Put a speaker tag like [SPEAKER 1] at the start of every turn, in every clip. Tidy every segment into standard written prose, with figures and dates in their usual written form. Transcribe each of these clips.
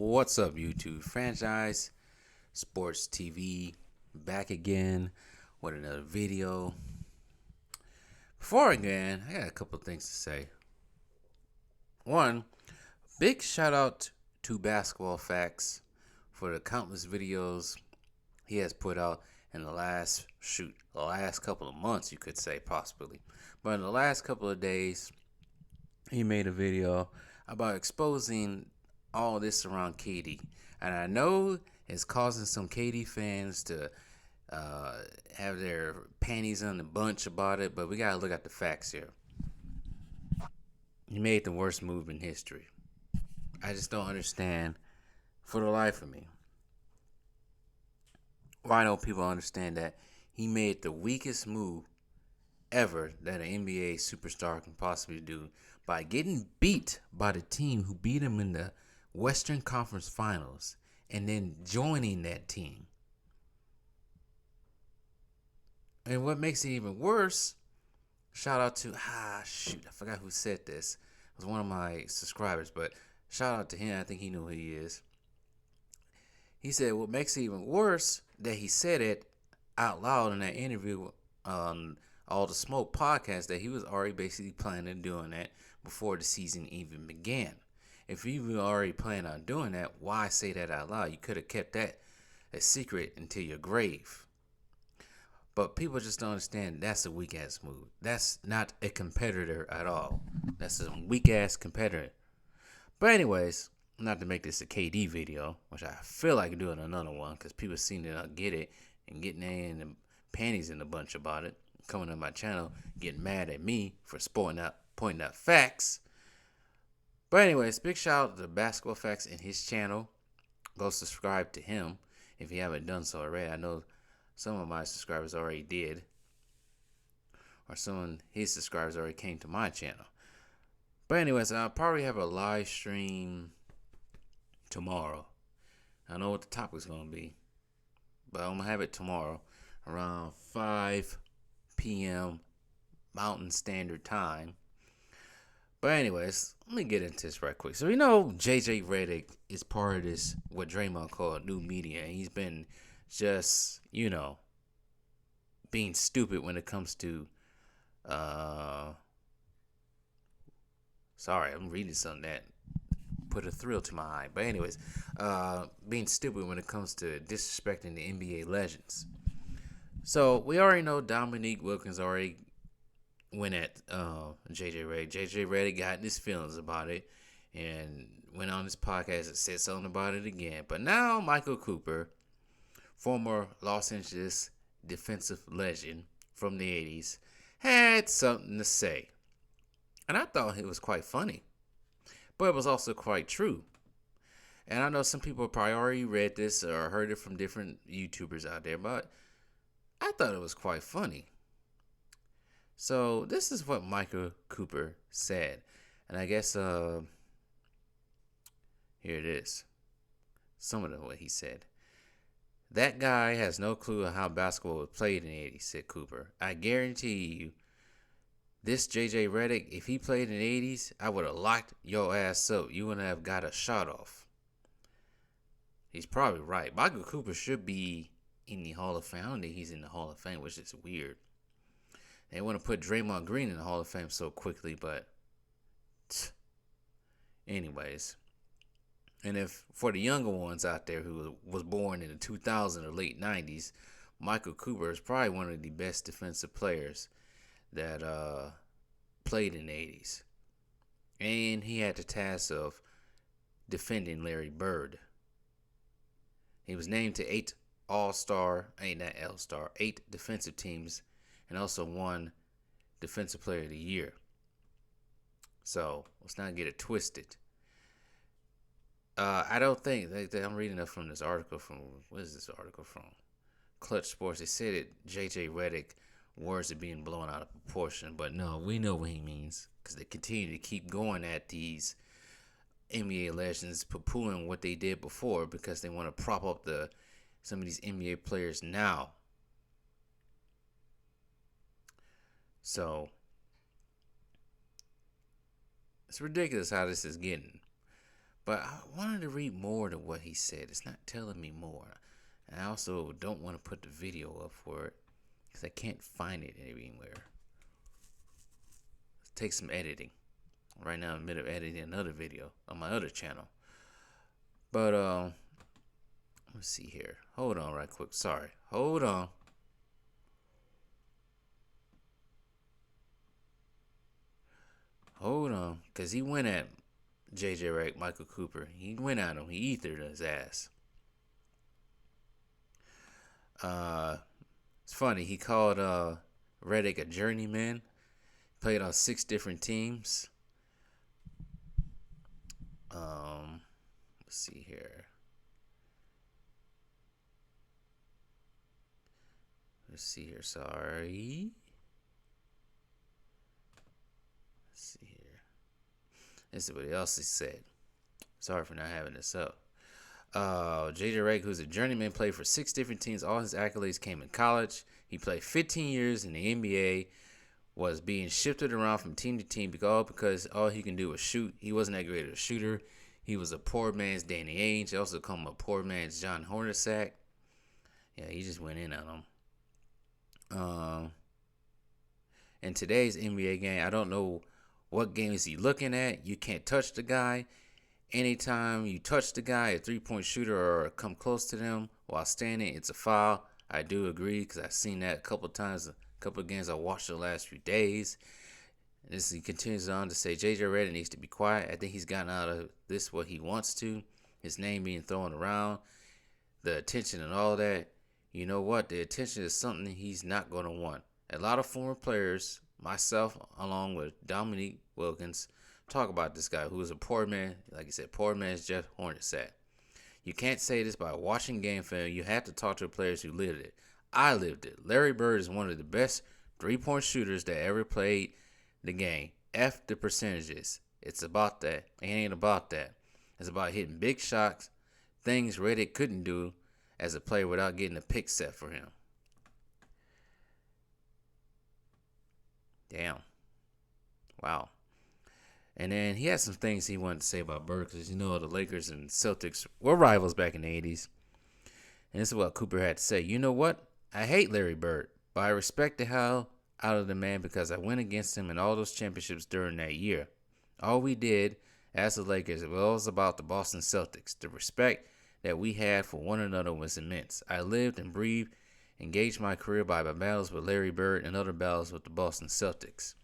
[SPEAKER 1] What's up, YouTube? Franchise Sports TV back again with another video. Before again, I got a couple things to say. One, big shout out to Basketball Facts for the countless videos he has put out in the last couple of months, you could say, possibly. But in the last couple of days, he made a video about exposing all this around KD. And I know it's causing some KD fans to have their panties in a bunch about it, but we got to look at the facts here. He made the worst move in history. I just don't understand for the life of me why don't people understand that he made the weakest move ever that an NBA superstar can possibly do by getting beat by the team who beat him in the Western Conference Finals and then joining that team. And what makes it even worse, shout out to, I forgot who said this. It was one of my subscribers, but shout out to him. I think he knew who he is. He said what makes it even worse that he said it out loud in that interview on All the Smoke podcast that he was already basically planning on doing that before the season even began. If you were already planning on doing that, why say that out loud? You could have kept that a secret until your grave. But people just don't understand that's a weak ass move. That's not a competitor at all. That's a weak ass competitor. But anyways, not to make this a KD video, which I feel like doing another one because people seem to not get it and getting their panties in a bunch about it. Coming on my channel, getting mad at me for pointing out facts. But anyways, big shout out to Basketball Facts in his channel. Go subscribe to him if you haven't done so already. I know some of my subscribers already did. Or some of his subscribers already came to my channel. But anyways, I'll probably have a live stream tomorrow. I don't know what the topic's going to be. But I'm going to have it tomorrow around 5 p.m. Mountain Standard Time. But anyways, let me get into this right quick. So we know JJ Redick is part of this, what Draymond called new media. And he's been just, being stupid when it comes to, sorry, I'm reading something that put a thrill to my eye. But anyways, being stupid when it comes to disrespecting the NBA legends. So we already know Dominique Wilkins already went at JJ Redick. JJ Redick got in his feelings about it and went on his podcast and said something about it again. But now Michael Cooper, former Los Angeles defensive legend from the 80s, had something to say. And I thought it was quite funny. But it was also quite true. And I know some people probably already read this or heard it from different YouTubers out there, but I thought it was quite funny. So this is what Michael Cooper said. And I guess here it is. Some of what he said. That guy has no clue of how basketball was played in the 80s, said Cooper. I guarantee you, this JJ Redick, if he played in the 80s, I would have locked your ass up. You wouldn't have got a shot off. He's probably right. Michael Cooper should be in the Hall of Fame. I don't think he's in the Hall of Fame, which is weird. They want to put Draymond Green in the Hall of Fame so quickly, but anyways. And if for the younger ones out there who was born in the 2000s or late 90s, Michael Cooper is probably one of the best defensive players that played in the 80s. And he had the task of defending Larry Bird. He was named to 8 defensive teams, and also won Defensive Player of the Year. So let's not get it twisted. I don't think I'm reading it from this article from what is this article from? Clutch Sports. They said that JJ Redick words are being blown out of proportion, but no, we know what he means because they continue to keep going at these NBA legends, poo-pooing what they did before because they want to prop up some of these NBA players now. So it's ridiculous how this is getting. But I wanted to read more to what he said. It's not telling me more. And I also don't want to put the video up for it because I can't find it anywhere. It takes some editing. Right now, I'm in the middle of editing another video on my other channel. But, let's see here. Hold on right quick. Sorry. Hold on. Hold on. Because he went at J.J. Redick, Michael Cooper. He went at him. He ethered his ass. It's funny. He called Redick a journeyman. Played on 6 different teams. Let's see here. Sorry. Let's see here. This is what else he said. Sorry for not having this up. J.J. Redick, who's a journeyman, played for 6 different teams. All his accolades came in college. He played 15 years in the NBA. Was being shifted around from team to team because all he can do was shoot. He wasn't that great of a shooter. He was a poor man's Danny Ainge. They also call him a poor man's John Hornacek. Yeah, he just went in on him. In today's NBA game, I don't know what game is he looking at. You can't touch the guy. Anytime you touch the guy, a three-point shooter, or come close to them while standing, it's a foul. I do agree because I've seen that a couple times, a couple of games I watched the last few days. He continues on to say J.J. Redick needs to be quiet. I think he's gotten out of this what he wants to. His name being thrown around, the attention and all that. You know what? The attention is something he's not going to want. A lot of former players, myself along with Dominique Wilkins, talk about this guy who is a poor man. Like I said, poor man's Jeff Hornacek. You can't say this by watching game film. You have to talk to the players who lived it. I lived it. Larry Bird is one of the best three-point shooters that ever played the game. F the percentages. It's about that. It ain't about that. It's about hitting big shots, things Redick couldn't do as a player without getting a pick set for him. Damn. Wow. And then he had some things he wanted to say about Bird because, you know, the Lakers and Celtics were rivals back in the 80s. And this is what Cooper had to say. You know what? I hate Larry Bird, but I respect the hell out of the man because I went against him in all those championships during that year. All we did as the Lakers was about the Boston Celtics. The respect that we had for one another was immense. I lived and breathed, engaged my career by my battles with Larry Bird and other battles with the Boston Celtics.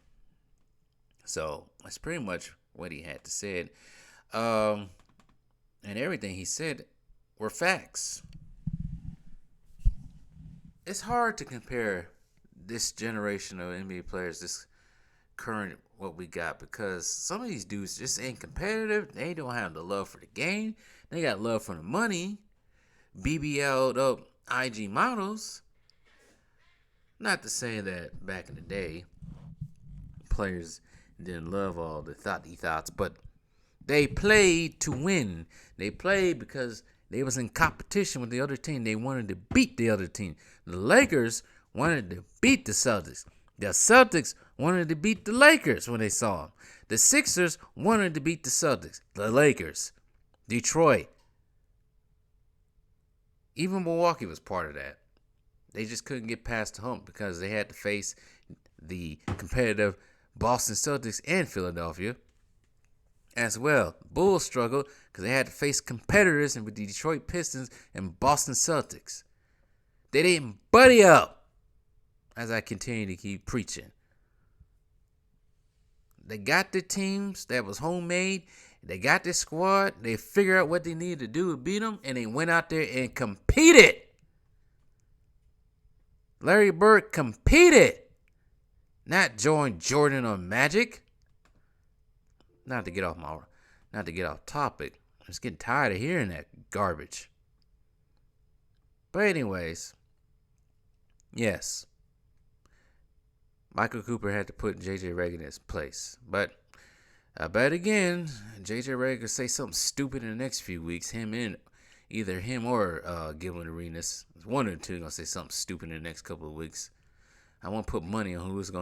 [SPEAKER 1] So that's pretty much what he had to say. And everything he said were facts. It's hard to compare this generation of NBA players, this current what we got, because some of these dudes just ain't competitive. They don't have the love for the game. They got love for the money. BBL'd up IG models. Not to say that back in the day, players didn't love all the thoughts, but they played to win. They played because they was in competition with the other team. They wanted to beat the other team. The Lakers wanted to beat the Celtics. The Celtics wanted to beat the Lakers when they saw them. The Sixers wanted to beat the Celtics. The Lakers. Detroit. Even Milwaukee was part of that. They just couldn't get past the hump because they had to face the competitive Boston Celtics and Philadelphia as well. Bulls struggled because they had to face competitors with the Detroit Pistons and Boston Celtics. They didn't buddy up, as I continue to keep preaching. They got the teams that was homemade. They got their squad. They figured out what they needed to do to beat them, and they went out there and competed. Larry Bird competed, not join Jordan or Magic. Not to get off topic. I'm just getting tired of hearing that garbage. But anyways, yes, Michael Cooper had to put J.J. Redick in his place. But I bet again, J.J. Redick will say something stupid in the next few weeks. Either him or Gilbert Arenas. One or two going to say something stupid in the next couple of weeks. I want to put money on who's going to